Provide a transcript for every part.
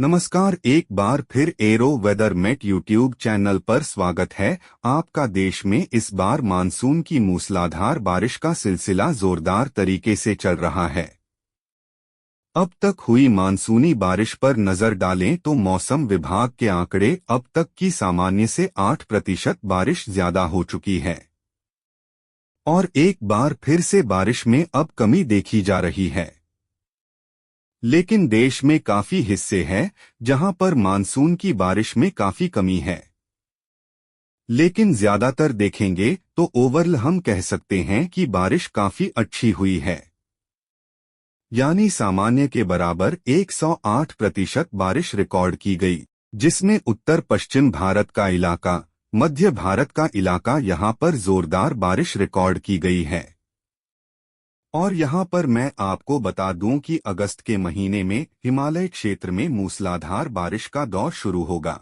नमस्कार, एक बार फिर aero weather met YouTube channel पर स्वागत है आपका। देश में इस बार मानसून की मूसलाधार बारिश का सिलसिला जोरदार तरीके से चल रहा है। अब तक हुई मानसूनी बारिश पर नजर डालें तो मौसम विभाग के आंकड़े अब तक की सामान्य से 8% बारिश ज्यादा हो चुकी है और एक बार फिर से बारिश में अब कमी देखी जा रही है। लेकिन देश में काफी हिस्से हैं जहां पर मानसून की बारिश में काफी कमी है। लेकिन ज्यादातर देखेंगे तो ओवरऑल हम कह सकते हैं कि बारिश काफी अच्छी हुई है, यानी सामान्य के बराबर 108% बारिश रिकॉर्ड की गई, जिसमें उत्तर पश्चिम भारत का इलाका, मध्य भारत का इलाका यहां पर जोरदार बारिश रिकॉर्ड की गई है। और यहाँ पर मैं आपको बता दूं कि अगस्त के महीने में हिमालय क्षेत्र में मूसलाधार बारिश का दौर शुरू होगा।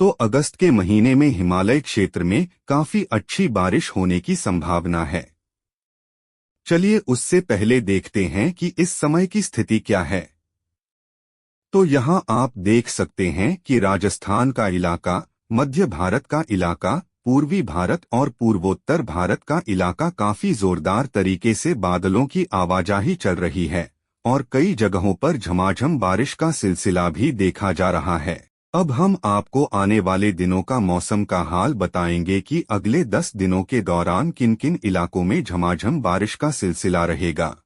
तो अगस्त के महीने में हिमालय क्षेत्र में काफी अच्छी बारिश होने की संभावना है। चलिए उससे पहले देखते हैं कि इस समय की स्थिति क्या है। तो यहाँ आप देख सकते हैं कि राजस्थान का इलाका, मध्य भारत का इलाका, पूर्वी भारत और पूर्वोत्तर भारत का इलाका काफी जोरदार तरीके से बादलों की आवाजाही चल रही है और कई जगहों पर झमाझम बारिश का सिलसिला भी देखा जा रहा है। अब हम आपको आने वाले दिनों का मौसम का हाल बताएंगे कि अगले 10 दिनों के दौरान किन किन इलाकों में झमाझम बारिश का सिलसिला रहेगा।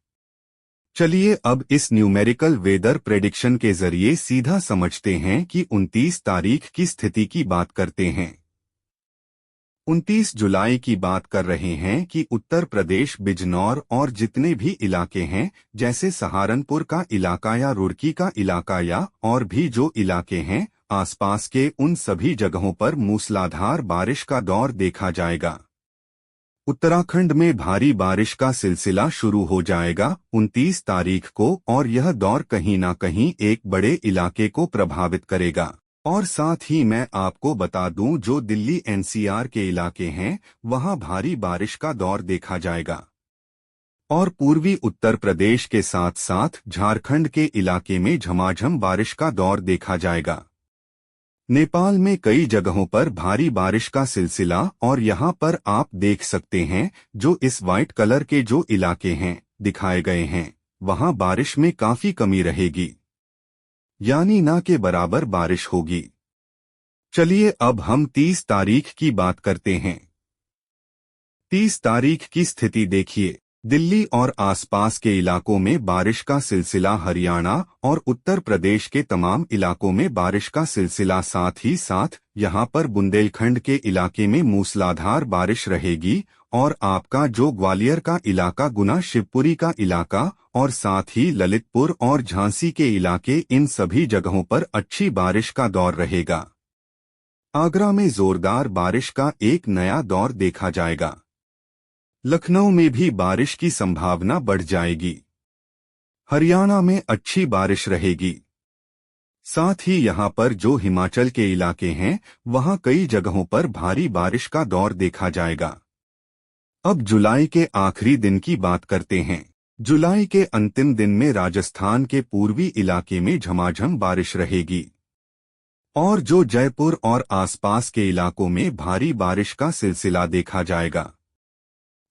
चलिए अब इस न्यूमेरिकल वेदर प्रेडिक्शन के जरिए सीधा समझते हैं कि 29 तारीख की स्थिति की बात करते हैं। 29 जुलाई की बात कर रहे हैं कि उत्तर प्रदेश बिजनौर और जितने भी इलाके हैं, जैसे सहारनपुर का इलाका या रुड़की का इलाका या और भी जो इलाके हैं आसपास के, उन सभी जगहों पर मूसलाधार बारिश का दौर देखा जाएगा। उत्तराखंड में भारी बारिश का सिलसिला शुरू हो जाएगा 29 तारीख को और यह दौर कहीं ना कहीं एक बड़े इलाके को प्रभावित करेगा। और साथ ही मैं आपको बता दूं, जो दिल्ली एनसीआर के इलाके हैं वहां भारी बारिश का दौर देखा जाएगा और पूर्वी उत्तर प्रदेश के साथ साथ झारखंड के इलाके में झमाझम बारिश का दौर देखा जाएगा। नेपाल में कई जगहों पर भारी बारिश का सिलसिला, और यहां पर आप देख सकते हैं जो इस वाइट कलर के जो इलाके हैं दिखाए गए हैं, वहां बारिश में काफी कमी रहेगी, यानी ना के बराबर बारिश होगी। चलिए अब हम 30 तारीख की बात करते हैं। 30 तारीख की स्थिति देखिए। दिल्ली और आसपास के इलाकों में बारिश का सिलसिला, हरियाणा और उत्तर प्रदेश के तमाम इलाकों में बारिश का सिलसिला, साथ ही साथ यहां पर बुंदेलखंड के इलाके में मूसलाधार बारिश रहेगी और आपका जो ग्वालियर का इलाका, गुना शिवपुरी का इलाका और साथ ही ललितपुर और झांसी के इलाके, इन सभी जगहों पर अच्छी बारिश का दौर रहेगा। आगरा में जोरदार बारिश का एक नया दौर देखा जाएगा। लखनऊ में भी बारिश की संभावना बढ़ जाएगी। हरियाणा में अच्छी बारिश रहेगी। साथ ही यहां पर जो हिमाचल के इलाके हैं वहां कई जगहों पर भारी बारिश का दौर देखा जाएगा। अब जुलाई के आखिरी दिन की बात करते हैं। जुलाई के अंतिम दिन में राजस्थान के पूर्वी इलाके में झमाझम बारिश रहेगी और जो जयपुर और आसपास के इलाकों में भारी बारिश का सिलसिला देखा जाएगा।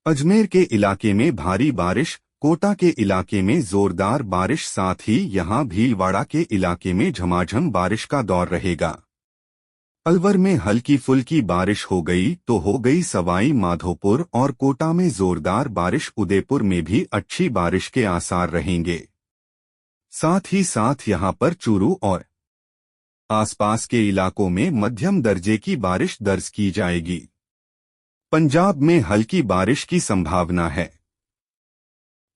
अजमेर के इलाके में भारी बारिश, कोटा के इलाके में जोरदार बारिश, साथ ही यहां भीलवाड़ा के इलाके में झमाझम बारिश का दौर रहेगा। अलवर में हल्की फुल्की बारिश हो गई तो हो गई। सवाई माधोपुर और कोटा में जोरदार बारिश, उदयपुर में भी अच्छी बारिश के आसार रहेंगे। साथ ही साथ यहां पर चूरू और आसपास के इलाकों में मध्यम दर्जे की बारिश दर्ज की जाएगी। पंजाब में हल्की बारिश की संभावना है।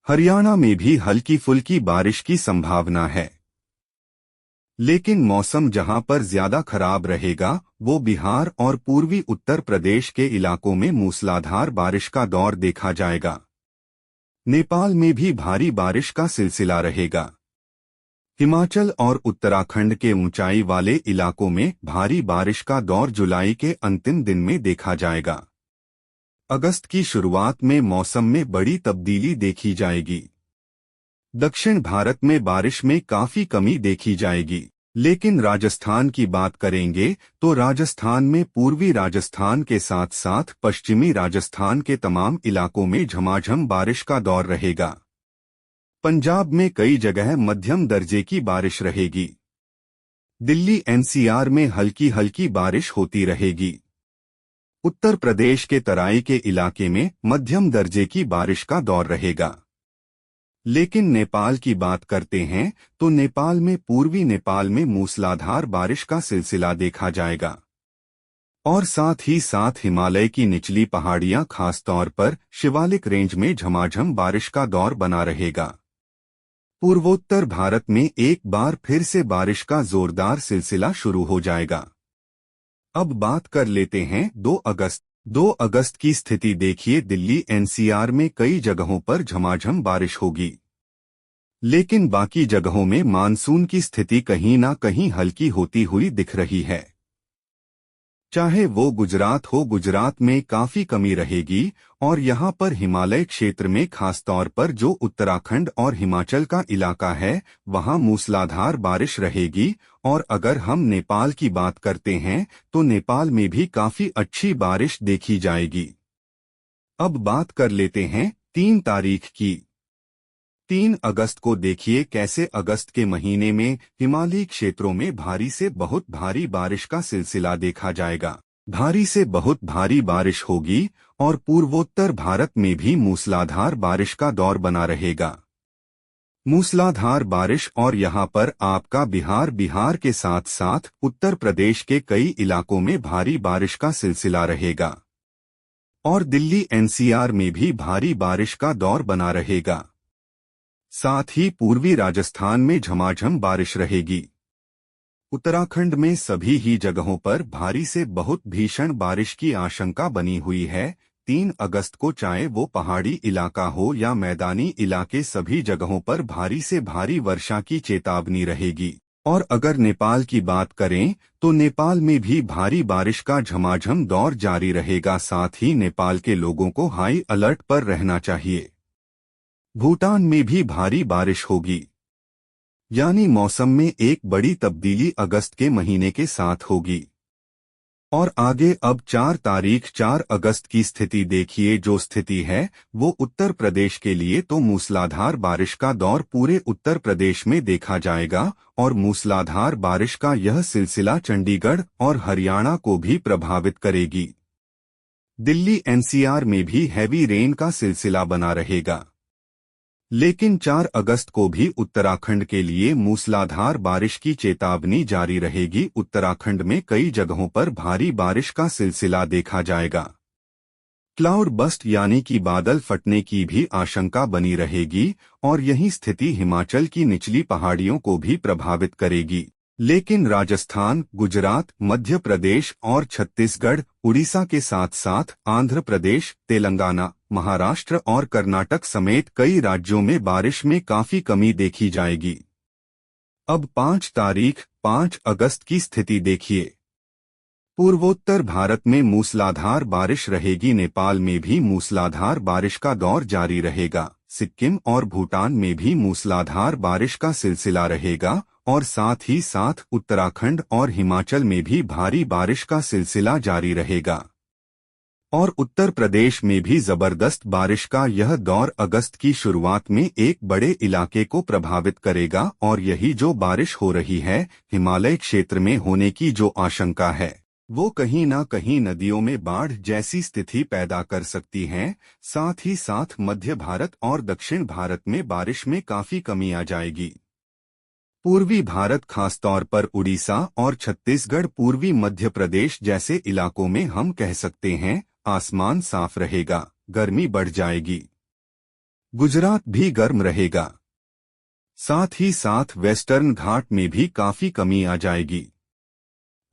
हरियाणा में भी हल्की फुल्की बारिश की संभावना है। लेकिन मौसम जहां पर ज्यादा खराब रहेगा वो बिहार और पूर्वी उत्तर प्रदेश के इलाकों में मूसलाधार बारिश का दौर देखा जाएगा। नेपाल में भी भारी बारिश का सिलसिला रहेगा। हिमाचल और उत्तराखंड के ऊंचाई वाले इलाकों में भारी बारिश का दौर जुलाई के अंतिम दिन में देखा जाएगा। अगस्त की शुरुआत में मौसम में बड़ी तब्दीली देखी जाएगी। दक्षिण भारत में बारिश में काफी कमी देखी जाएगी। लेकिन राजस्थान की बात करेंगे तो राजस्थान में पूर्वी राजस्थान के साथ साथ पश्चिमी राजस्थान के तमाम इलाकों में झमाझम बारिश का दौर रहेगा। पंजाब में कई जगह मध्यम दर्जे की बारिश रहेगी। दिल्ली एनसीआर में हल्की हल्की बारिश होती रहेगी। उत्तर प्रदेश के तराई के इलाके में मध्यम दर्जे की बारिश का दौर रहेगा। लेकिन नेपाल की बात करते हैं तो नेपाल में पूर्वी नेपाल में मूसलाधार बारिश का सिलसिला देखा जाएगा और साथ ही साथ हिमालय की निचली पहाड़ियां खासतौर पर शिवालिक रेंज में झमाझम बारिश का दौर बना रहेगा। पूर्वोत्तर भारत में एक बार फिर से बारिश का जोरदार सिलसिला शुरू हो जाएगा। अब बात कर लेते हैं 2 अगस्त की स्थिति देखिए। दिल्ली एनसीआर में कई जगहों पर झमाझम बारिश होगी, लेकिन बाकी जगहों में मानसून की स्थिति कहीं ना कहीं हल्की होती हुई दिख रही है। चाहे वो गुजरात हो, गुजरात में काफी कमी रहेगी और यहाँ पर हिमालय क्षेत्र में खासतौर पर जो उत्तराखंड और हिमाचल का इलाका है वहाँ मूसलाधार बारिश रहेगी। और अगर हम नेपाल की बात करते हैं तो नेपाल में भी काफी अच्छी बारिश देखी जाएगी। अब बात कर लेते हैं 3 तारीख की। 3 अगस्त को देखिए कैसे अगस्त के महीने में हिमालयी क्षेत्रों में भारी से बहुत भारी बारिश का सिलसिला देखा जाएगा। भारी से बहुत भारी बारिश होगी और पूर्वोत्तर भारत में भी मूसलाधार बारिश का दौर बना रहेगा। मूसलाधार बारिश और यहाँ पर आपका बिहार के साथ साथ उत्तर प्रदेश के कई इलाकों में भारी बारिश का सिलसिला रहेगा और दिल्ली एनसीआर में भी भारी बारिश का दौर बना रहेगा। साथ ही पूर्वी राजस्थान में झमाझम बारिश रहेगी। उत्तराखंड में सभी ही जगहों पर भारी से बहुत भीषण बारिश की आशंका बनी हुई है। 3 अगस्त को चाहे वो पहाड़ी इलाका हो या मैदानी इलाके, सभी जगहों पर भारी से भारी वर्षा की चेतावनी रहेगी। और अगर नेपाल की बात करें तो नेपाल में भी भारी बारिश का झमाझम दौर जारी रहेगा। साथ ही नेपाल के लोगों को हाई अलर्ट पर रहना चाहिए। भूटान में भी भारी बारिश होगी, यानी मौसम में एक बड़ी तब्दीली अगस्त के महीने के साथ होगी। और आगे अब 4 अगस्त की स्थिति देखिए। जो स्थिति है वो उत्तर प्रदेश के लिए तो मूसलाधार बारिश का दौर पूरे उत्तर प्रदेश में देखा जाएगा और मूसलाधार बारिश का यह सिलसिला चंडीगढ़ और हरियाणा को भी प्रभावित करेगी। दिल्ली एनसीआर में भी हैवी रेन का सिलसिला बना रहेगा। लेकिन 4 अगस्त को भी उत्तराखंड के लिए मूसलाधार बारिश की चेतावनी जारी रहेगी। उत्तराखंड में कई जगहों पर भारी बारिश का सिलसिला देखा जाएगा। क्लाउड बस्ट यानी कि बादल फटने की भी आशंका बनी रहेगी और यही स्थिति हिमाचल की निचली पहाड़ियों को भी प्रभावित करेगी। लेकिन राजस्थान, गुजरात, मध्य प्रदेश और छत्तीसगढ़, उड़ीसा के साथ साथ आंध्र प्रदेश, तेलंगाना, महाराष्ट्र और कर्नाटक समेत कई राज्यों में बारिश में काफी कमी देखी जाएगी। अब 5 अगस्त की स्थिति देखिए। पूर्वोत्तर भारत में मूसलाधार बारिश रहेगी। नेपाल में भी मूसलाधार बारिश का दौर जारी रहेगा। सिक्किम और भूटान में भी मूसलाधार बारिश का सिलसिला रहेगा और साथ ही साथ उत्तराखंड और हिमाचल में भी भारी बारिश का सिलसिला जारी रहेगा और उत्तर प्रदेश में भी जबरदस्त बारिश का यह दौर अगस्त की शुरुआत में एक बड़े इलाके को प्रभावित करेगा। और यही जो बारिश हो रही है हिमालय क्षेत्र में होने की जो आशंका है वो कहीं ना कहीं नदियों में बाढ़ जैसी स्थिति पैदा कर सकती है। साथ ही साथ मध्य भारत और दक्षिण भारत में बारिश में काफी कमी आ जाएगी। पूर्वी भारत खासतौर पर उड़ीसा और छत्तीसगढ़, पूर्वी मध्य प्रदेश जैसे इलाकों में हम कह सकते हैं आसमान साफ रहेगा, गर्मी बढ़ जाएगी। गुजरात भी गर्म रहेगा। साथ ही साथ वेस्टर्न घाट में भी काफी कमी आ जाएगी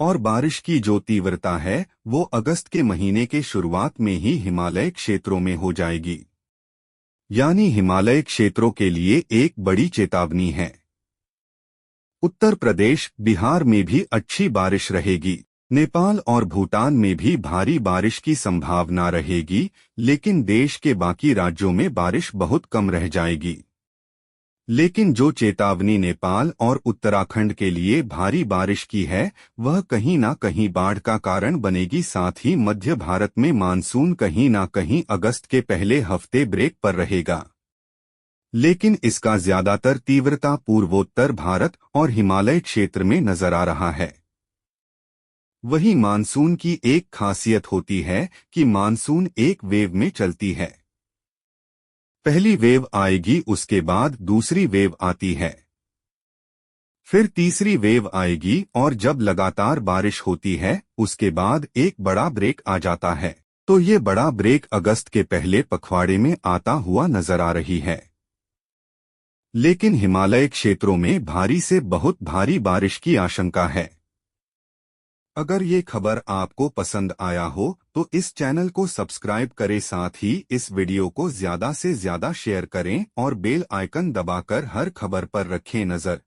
और बारिश की जो तीव्रता है वो अगस्त के महीने के शुरुआत में ही हिमालय क्षेत्रों में हो जाएगी। यानी हिमालय क्षेत्रों के लिए एक बड़ी चेतावनी है। उत्तर प्रदेश, बिहार में भी अच्छी बारिश रहेगी। नेपाल और भूटान में भी भारी बारिश की संभावना रहेगी, लेकिन देश के बाकी राज्यों में बारिश बहुत कम रह जाएगी। लेकिन जो चेतावनी नेपाल और उत्तराखंड के लिए भारी बारिश की है वह कहीं ना कहीं बाढ़ का कारण बनेगी। साथ ही मध्य भारत में मानसून कहीं ना कहीं अगस्त के पहले हफ्ते ब्रेक पर रहेगा, लेकिन इसका ज्यादातर तीव्रता पूर्वोत्तर भारत और हिमालय क्षेत्र में नजर आ रहा है। वहीं मानसून की एक खासियत होती है कि मानसून एक वेव में चलती है। पहली वेव आएगी, उसके बाद दूसरी वेव आती है, फिर तीसरी वेव आएगी और जब लगातार बारिश होती है उसके बाद एक बड़ा ब्रेक आ जाता है। तो ये बड़ा ब्रेक अगस्त के पहले पखवाड़े में आता हुआ नजर आ रही है। लेकिन हिमालय क्षेत्रों में भारी से बहुत भारी बारिश की आशंका है। अगर ये खबर आपको पसंद आया हो तो इस चैनल को सब्सक्राइब करें, साथ ही इस वीडियो को ज्यादा से ज्यादा शेयर करें और बेल आइकन दबाकर हर खबर पर रखें नजर।